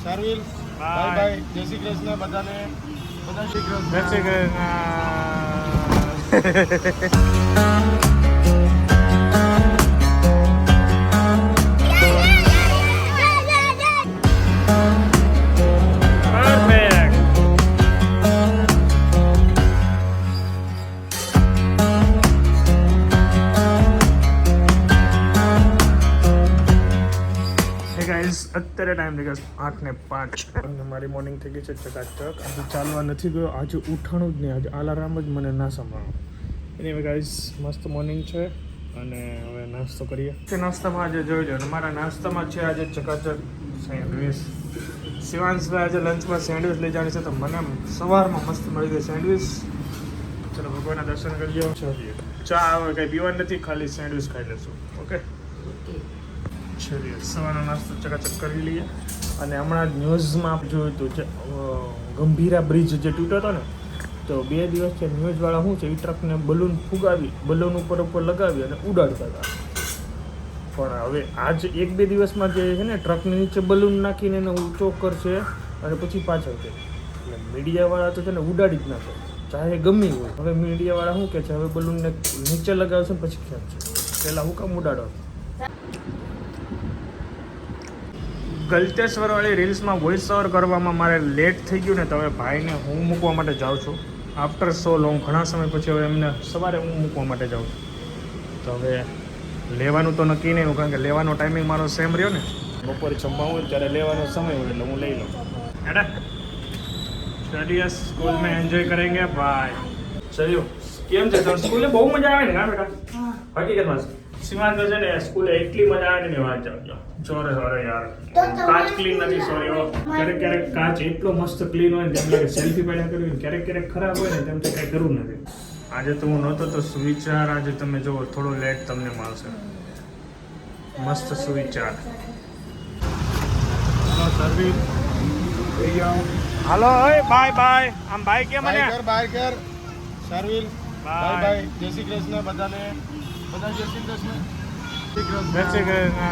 શાર્વિલ bye bye, જય શ્રી કૃષ્ણ બધાને, બધા શ્રી કૃષ્ણ. જય શ્રી કૃષ્ણ. અત્યારે ટાઈમ થઈ ગયો 8:05 અને મારી મોર્નિંગ થઈ ગઈ છે ચકાચક. આજે ચાલવા નથી ગયો, આજે ઉઠાણું જ નહીં, આજે અલાર્મ જ મને ના સંભાળો. એની ગાઈઝ મસ્ત મોર્નિંગ છે અને હવે નાસ્તો કરીએ. તે નાસ્તામાં આજે જોઈ લો, મારા નાસ્તામાં છે આજે ચકાચક સેન્ડવિચ. શિવાંશભાઈ આજે લંચમાં સેન્ડવિચ લઈ જવાની છે, તો મને સવારમાં મસ્ત મળી ગઈ સેન્ડવિચ. ચલો ભગવાનના દર્શન કરીએ. ચા હવે કંઈ પીવાની નથી, ખાલી સેન્ડવિચ ખાઈ લેશું. ઓકે, સવારનો નાસ્તો ચકાચક કરી લઈએ. અને હમણાં ન્યૂઝમાં આપ જોયું હતું જે ગંભીરા બ્રિજ જે તૂટ્યો હતો ને, તો 2 દિવસથી ન્યૂઝવાળા શું છે, એ ટ્રકને બલૂન ફુગાવી, બલૂન ઉપર લગાવી અને ઉડાડતા હતા. પણ હવે આજ 1-2 દિવસમાં જે છે ને, ટ્રકની નીચે બલૂન નાખીને એને ઊંચો કરશે અને પછી પાછળ છે. એટલે મીડિયાવાળા તો છે ને ઉડાડી જ નાખે, ચાહે ગમી હોય. હવે મીડિયાવાળા શું કહે છે, હવે બલૂનને નીચે લગાવશે ને પછી ખેંચશે. પહેલાં હું કામ ઉડાડો. ગલતેશ્વરવાળી રીલ્સમાં વોઇસ ઓવર કરવામાં મારે લેટ થઈ ગયું ને, તો હવે ભાઈને હું મૂકવા માટે જાઉં છું. આફ્ટર સો લોંગ, ઘણા સમય પછી હવે એમને સવારે હું મૂકવા માટે જાઉં છું. તો હવે લેવાનું તો નક્કી નહીં, કારણ કે લેવાનો ટાઈમિંગ મારો સેમ રહ્યો ને, બપોરે જમવા હોય ત્યારે લેવાનો સમય હોય એટલે હું લઈ લઉં. હેડા સ્ટડીયસ સ્કૂલમાં એન્જોય કરેંગે ભાઈ. ચલ્યો, કેમ છે તમે? સ્કૂલે બહુ મજા આવે ને? હા બેટા, હકીકતમાં સિવાન તો છે ને સ્કૂલે એટલી મજા આવે ને, વાત જાવ ચોરે સોરે યાર. કાચ ક્લીન નથી, સોરી. ક્યારેક કાચ એટલો મસ્ત ક્લીન હોય ને, તેમ લાગે સેલ્ફી પાડ્યા કરવી. ક્યારેક ખરાબ હોય ને, તેમ તો કંઈ કરવું નથી. આજે તો હું નહોતો તો સુવિચાર આજે તમે જુઓ, થોડો લેટ તમને મળશે. મસ્ત સુવિચાર. સર્વિસ હાલો, બાય બાય. આમ બાય કે મને બાય કર શાર્વિલ બાય બાય, જય શ્રી કૃષ્ણ બધાને, બધા જય શ્રી કૃષ્ણ. જય શ્રી કૃષ્ણ.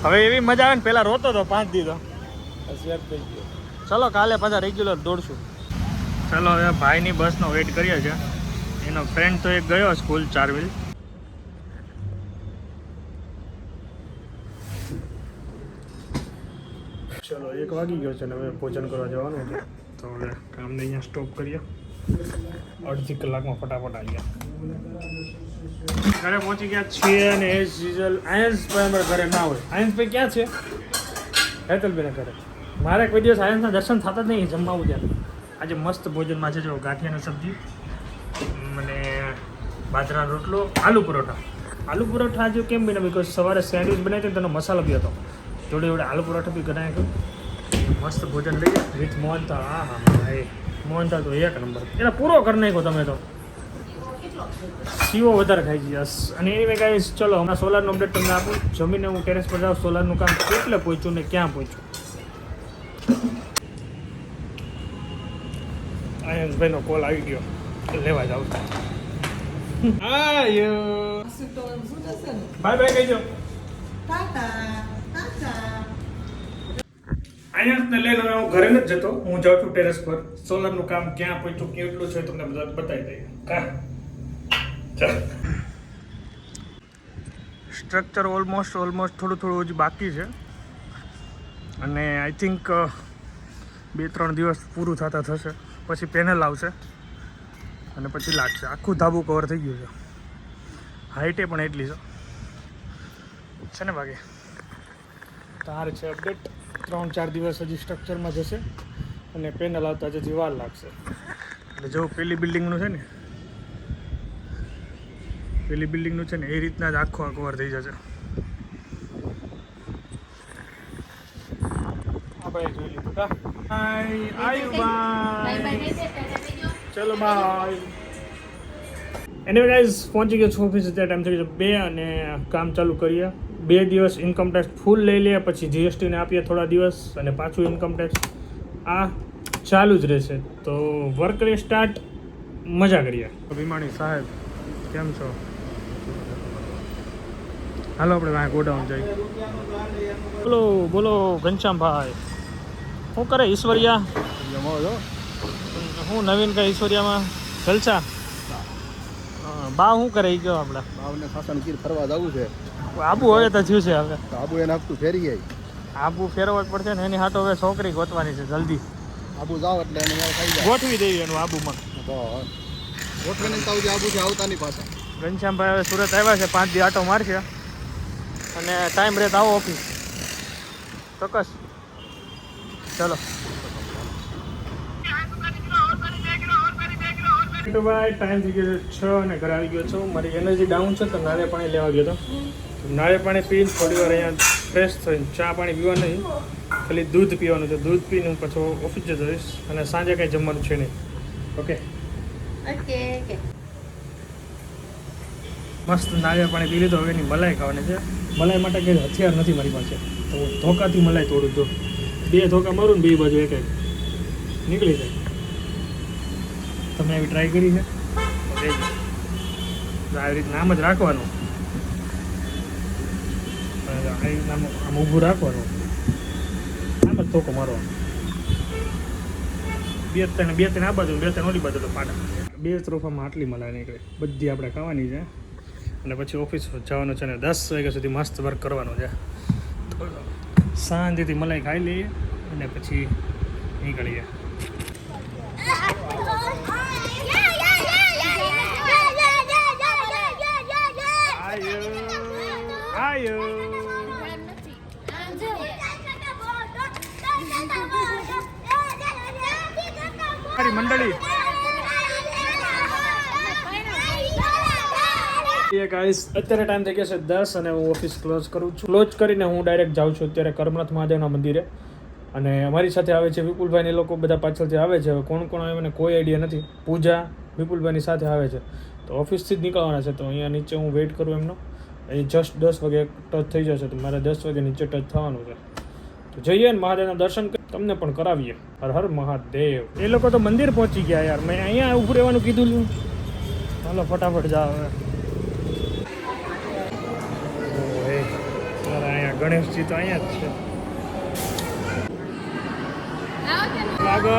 હવે એવી મજા આવે ને, પેલા રોતો તો 5 દી તો હોશિયાર થઈ ગયો. ચલો કાલે પાછા રેગ્યુલર દોડશું. ચલો હવે ભાઈની બસનો વેઇટ કરીએ છીએ. એનો ફ્રેન્ડ તો એક ગયો સ્કૂલ ચારવીલ. ચલો 1 વાગી ગયો છે ને, હવે ભોજન કરવા જવાનું છે. તો હવે કામને અહીંયા સ્ટોપ કરીએ. અડધી કલાકમાં ફટાફટ આવી ગયા. ઘરે પહોંચી ગયા છીએ અને એઝ યુઝ્યુઅલ આયન્સભાઈ અમારા ઘરે ના હોય. આયન્સભાઈ ક્યાં છે? હેતલભાઈના ઘરે. મારે કોઈ દિવસ આયન્સના દર્શન થતા જ નહીં જમવાનું ત્યારે. આજે મસ્ત ભોજનમાં છે, જો ગાંઠિયાની સબ્જી અને બાજરાનો રોટલો, આલુ પરોઠા. આલુ પરોઠા આજે કેમ બન્યા? બિકોઝ સવારે સેન્ડવિચ બનાવી હતી, તેનો મસાલો બી હતો. જોડે જોડે આલુ પરોઠા બી બનાવ્યા. મસ્ત ભોજન લઈએ વિથ મોહનથાળ. હા હા ભાઈ, મોહનથાળ તો 1 નંબર. એને પૂરો કરી નાખો તમે તો. સીઓ વધારે ખાઈ છે. યસ. અને એની ગાઈસ ચલો હમણાં સોલારનું અપડેટ તમને આપું. જમીને હું ટેરેસ પર જાઉં, સોલારનું કામ કેટલે પહોંચ્યું ને ક્યાં પહોંચ્યું. આયન્સભાઈનો કોલ આવી ગયો, લેવા જાઉં. Bye bye કહીજો. આયન્સને લઈને હવે હું ઘરે નથી જતો, હું જાઉં છું ટેરેસ પર. સોલારનું કામ ક્યાં પહોંચ્યું, કેટલું છે તમને બધા બતાવી દઈએ. કા સ્ટ્રક્ચર ઓલમોસ્ટ થોડું જ બાકી છે. અને આઈ થિંક 2-3 દિવસ પૂરું થતા થશે, પછી પેનલ આવશે અને પછી લાગશે. આખું ધાબુ કવર થઈ ગયું છે. હાઈટે પણ એટલી છે ને બાકી. તાર છે અપડેટ. 3-4 દિવસ હજી સ્ટ્રક્ચરમાં જશે અને પેનલ આવતા હજી વાર લાગશે. એટલે જો પેલી બિલ્ડિંગનું છે ને, એ રીતના જ આખો કવર થઈ જશે. ભાઈ જોઈ લીધું કા? ચલો બાય. એનીવે ગાઈઝ પહોંચી ગયો છું ઓફિસ. અત્યારે ટાઈમ થઈ ગયો 2 અને કામ ચાલુ કરીએ. 2 દિવસ ઇન્કમ ટેક્સ ફૂલ લઈ લઈએ, પછી જીએસટીને આપીએ થોડા દિવસ, અને પાછું ઇન્કમ ટેક્સ આ ચાલુ જ રહેશે. તો વર્ક કરીએ સ્ટાર્ટ, મજા કરીએ. ભીમાણી સાહેબ કેમ છો? હાલો આપણે વાંક ગોડાઉન જઈએ. બોલો બોલો ઘનશ્યામભાઈ, શું કરે ઈશ્વરિયા? હું નવીન કઈ ઈશ્વરિયામાં જલસા? બા શું કરે એ કહો આપણે. ભાવને સાસણ ગીર ફરવા જવું છે. આબુ હવે તો થયું છે હવે. તો આબુ એને આપતું ફેરી જાય. આબુ ફેરવવા જ પડશે ને એની હાટો હવે છોકરી ગોતવાની છે જલ્દી. આબુ જાવ એટલે એને યાર થઈ જાય. ગોઠવી દેવી એનું આબુમાં. ગોઠવીને તો આબુથી આવતા નહીં પાછા. ઘનશ્યામભાઈ હવે સુરત આવ્યા છે, 5 દી આટો મારશે અને ટાઈમ રહે તો આવો ઓફિસ ચોક્કસ. ચલો ભાઈ ટાઈમ થઈ ગયો છે 6 અને ઘરે આવી ગયો છું. મારી એનર્જી ડાઉન છે તો નાળિયેર પાણી લેવા ગયો હતો. નાળિયેર પાણી પીને થોડી વાર અહીંયા ફ્રેશ થઈને ચા પાણી પીવા નહીં, ખાલી દૂધ પીવાનું છે. દૂધ પીને હું પછી ઓફિસ જતો રહીશ અને સાંજે કંઈ જમવાનું છે નહીં. ઓકે મસ્ત નાળિયેર પાણી પી લીધો. હવે એની મલાઈ ખાવાની છે. મલાઈ માટે કંઈ હથિયાર નથી મારી પાસે, તો હું ધોકાથી મલાઈ તોડું. જો 2 ધોકા મારું ને 2 બાજુ એક નીકળી જાય. તમે એવી ટ્રાય કરી છે? આવી રીતે નામ જ રાખવાનું, આવી રીતના આમ ઊભું રાખવાનું, આમ જ ધોકો મારવાનો. 2-3 આ બાજુ 2-3 ઓલી બાજુ તો પાટા. 2 તરફામાં આટલી મલાઈ નીકળે. બધી આપણે ખાવાની છે અને પછી ઓફિસ જવાનું છે ને 10 વાગ્યા સુધી મસ્ત વર્ક કરવાનું છે. શાંતિથી મલાઈ ખાઈ લઈએ અને પછી નીકળીએ. મંડળી ગાઈસ અત્યારે ટાઈમ થઈ ગયો છે 10 અને હું ઓફિસ ક્લોઝ કરું છું. ક્લોઝ કરીને હું ડાયરેક્ટ જાઉં છું અત્યારે કરમનાથ મહાદેવના મંદિરે. અને અમારી સાથે આવે છે વિપુલભાઈ, એ લોકો બધા પાછળથી આવે છે. હવે કોણ કોણ આવે મને કોઈ આઈડિયા નથી. પૂજા વિપુલભાઈની સાથે આવે છે તો ઓફિસથી જ નીકળવાના છે. તો અહીંયા નીચે હું વેઇટ કરું એમનો. અહીં જસ્ટ 10 વાગે ટચ થઈ જશે તો મારે 10 વાગે નીચે ટચ થવાનું છે. તો જઈએ ને મહાદેવના દર્શન તમને પણ કરાવીએ. હર હર મહાદેવ. એ લોકો તો મંદિર પહોંચી ગયા યાર. મેં અહીંયા ઊભું રહેવાનું કીધું. ચાલો ફટાફટ જાઓ હવે. અહીંયા ગણેશજી તો અહીંયા જ છે. લાગો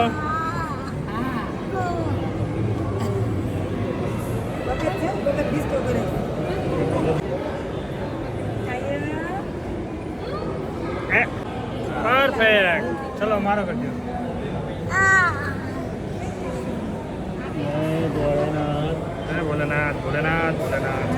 પરફેક્ટ. ચલો મારો કરજો. ભોલેનાથ ભોલેનાથ ભોલેનાથ ભોલેનાથ.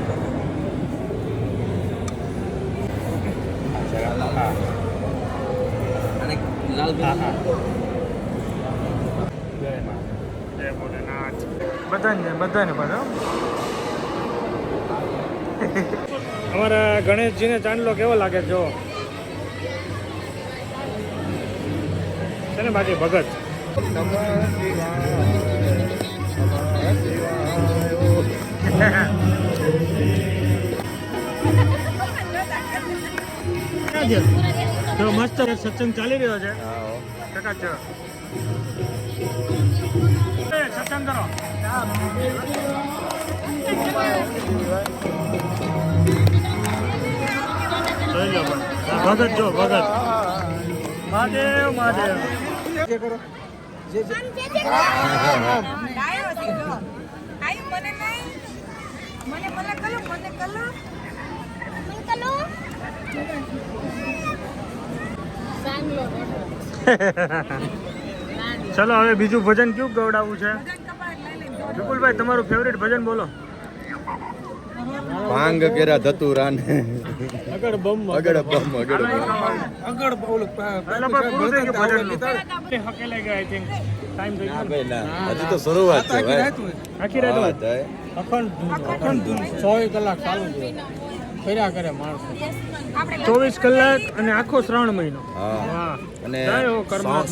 બધાને પાછો અમારા ગણેશજીને ચાંદલો કેવો લાગે જો છે ને બાકી ભગત. તો મસ્ત સત્સંગ ચાલી રહ્યો છે. સત્સંગ કરો. ભગત જો ભગત. મહાદેવ મહાદેવ. ચલો હવે બીજું ભજન કયું ગવડાવવું છે? વિપુલભાઈ તમારું ફેવરેટ ભજન બોલો. ભાંગ કેરા ધતુરા ને અગડ બમ અગડ બમ અગડ અગડ બોલ પહેલા પર પૂરું થઈ ગયું ભજન હકેલાઈ ગયા. આઈ થિંક ટાઈમ થઈ ગયો. હજી તો શરૂઆત છે ભાઈ. આખી રાત અખંડ 100 કલાક ચાલુ છે. ફર્યા કરે માણસો 24 કલાક અને આખો શ્રાવણ મહિનો. હા અને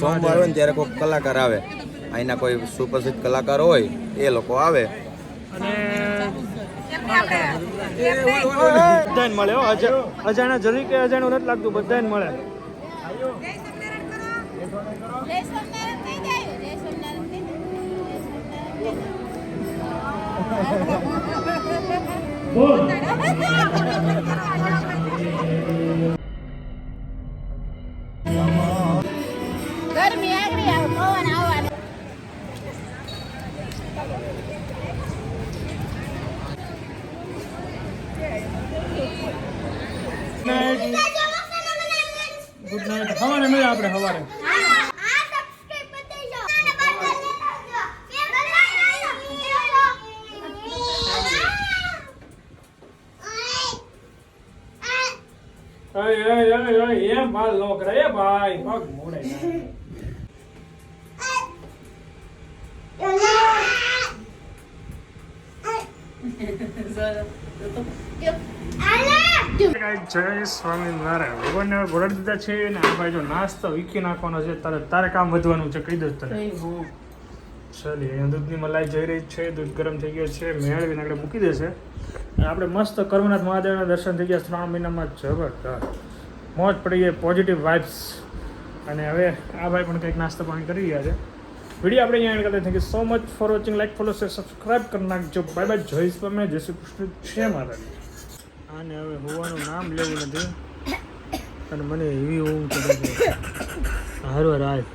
સોમવાર હોય ને ત્યારે કોઈ કલાકાર આવે. અહીંના કોઈ સુપ્રસિદ્ધ કલાકાર હોય એ લોકો આવે અને બધાને મળે. અજાણા જરી કે અજાણું નથી લાગતું, બધાને મળે. ગરમી આગળ આવે પવન આવવાનો ગુડ નાઇટ. સવારે મળીએ આપણે સવારે. એમ બાલ નો કરે એ ભાઈ પગ મોડે જય સ્વામિનારાયણ. ભગવાનને ઘોડાડી દીધા છે ને આ ભાઈ જો નાસ્તો વીખી નાખવાનો છે. તારે કામ વધવાનું છે, કહી દઉં તને. ચાલી અહીંયા દૂધની મલાઈ જઈ રહી છે, દૂધ ગરમ થઈ ગયો છે, મેળવીને આગળ મૂકી દેશે. અને આપણે મસ્ત કરમનાથ મહાદેવના દર્શન થઈ ગયા 3 મહિનામાં. જબરદસ્ત મોજ પડી ગઈ, પોઝિટિવ વાઇબ્સ. અને હવે આ ભાઈ પણ કંઈક નાસ્તો પાણી કરી રહ્યા છે. વિડીયો આપણે અહીંયા એન્ડ કરતા. Thank you so much for watching. Like follow share subscribe કરી નાખજો. Bye bye. જય સ્વામી, જય શ્રી કૃષ્ણ, જય માતાજી. આને હવે હોવાનું નામ લેવું નથી અને મને એવી ઊંઘ ચડે છે. હારો રાય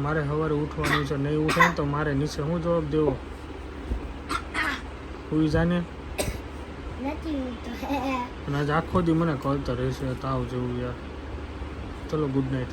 મારે સવારે ઉઠવાનું છે. નહીં ઉઠે ને તો મારે નીચે શું જવાબ દેવો? હુઈ જાને. અને આજ આખો દી મને કળતર રહેશે તાવ જેવું યાર. ચલો ગુડ નાઇટ.